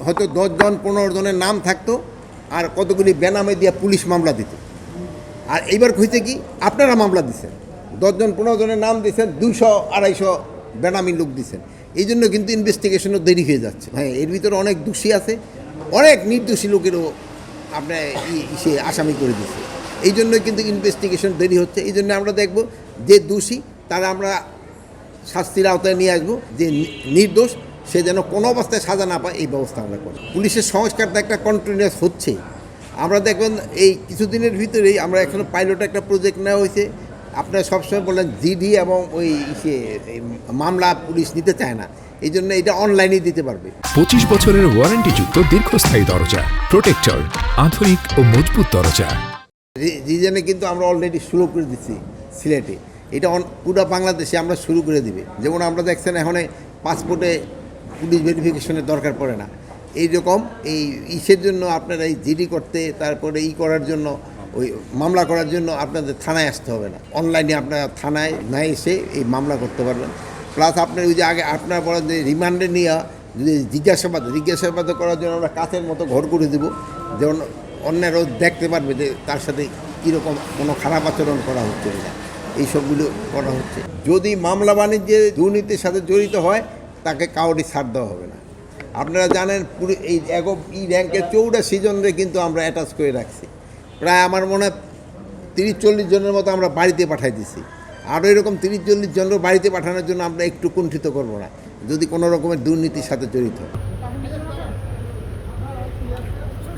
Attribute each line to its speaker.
Speaker 1: হয়তো 10 জন 15 জনের নাম থাকতো আর কতগুলি বেনামে দিয়ে পুলিশ মামলা দিত। আর এইবার হইতে কি আপনারা মামলা দিচ্ছেন, 10 জন 15 জনের নাম দিচ্ছেন, 200-250 বেনামি লোক দিচ্ছেন। এই জন্য কিন্তু ইনভেস্টিগেশনও দেরি হয়ে যাচ্ছে। হ্যাঁ, এর ভিতরে অনেক দোষী আছে, অনেক নির্দোষী লোকেরও আপনার সে আসামি করে দিচ্ছে। এই জন্যই কিন্তু ইনভেস্টিগেশন দেরি হচ্ছে। এই জন্য আমরা দেখব যে দোষী তারা আমরা শাস্তির আওতায় নিয়ে আসবো, যে নির্দোষ সে যেন কোনো অবস্থায় সাজা না পায় এই ব্যবস্থা আমরা করি। পুলিশের সংস্কারটা একটা কন্টিনিউয়াস হচ্ছে। আমরা দেখবেন এই কিছুদিনের ভিতরেই আমরা এখনো পাইলট একটা প্রজেক্ট নেওয়া হয়েছে। আপনারা সবসময় বললেন জিডি এবং ওই মামলা পুলিশ নিতে চায় না, এই জন্য এটা অনলাইনেই দিতে পারবে।
Speaker 2: 25 বছরের ওয়ারেন্টিযুক্ত দীর্ঘস্থায়ী দরজা প্রোটেক্টর, আধুনিক ও মজবুত দরজা।
Speaker 1: রিজনে কিন্তু আমরা অলরেডি শুরু করে দিচ্ছি সিলেটে, এটা পুরো বাংলাদেশে আমরা শুরু করে দিবে। যেমন আমরা দেখছেন এখন পাসপোর্টে পুলিশ ভেরিফিকেশনের দরকার পড়ে না। এইরকম এই ইসের জন্য আপনারা এই জিডি করতে, তারপরে করার জন্য ওই মামলা করার জন্য আপনাদের থানায় আসতে হবে না, অনলাইনে আপনারা থানায় না এসে এই মামলা করতে পারবেন। প্লাস আপনার ওই যে আগে আপনার বলেন যে রিমান্ডে নিয়ে যদি জিজ্ঞাসাবাদ করার জন্য আমরা কাচের মতো ঘর করে দেবো, যেমন অন্যেরও দেখতে পারবে যে তার সাথে কীরকম কোনো খারাপ আচরণ করা হচ্ছে না, এইসবগুলো করা হচ্ছে। যদি মামলা বাণিজ্যে দুর্নীতির সাথে জড়িত হয় তাকে কাউরি ছাড় দেওয়া হবে না। আপনারা জানেন পুরো এই র্যাঙ্কের 84 জনরে কিন্তু আমরা অ্যাটাচ করে রাখছি। প্রায় আমার মনে হয় 30-40 জনের মতো আমরা বাড়িতে পাঠাই দিছি। আরও এরকম 30-40 জনের বাড়িতে পাঠানোর জন্য আমরা একটু কুণ্ঠিত করব না যদি কোনো রকমের দুর্নীতির সাথে জড়িত হয়।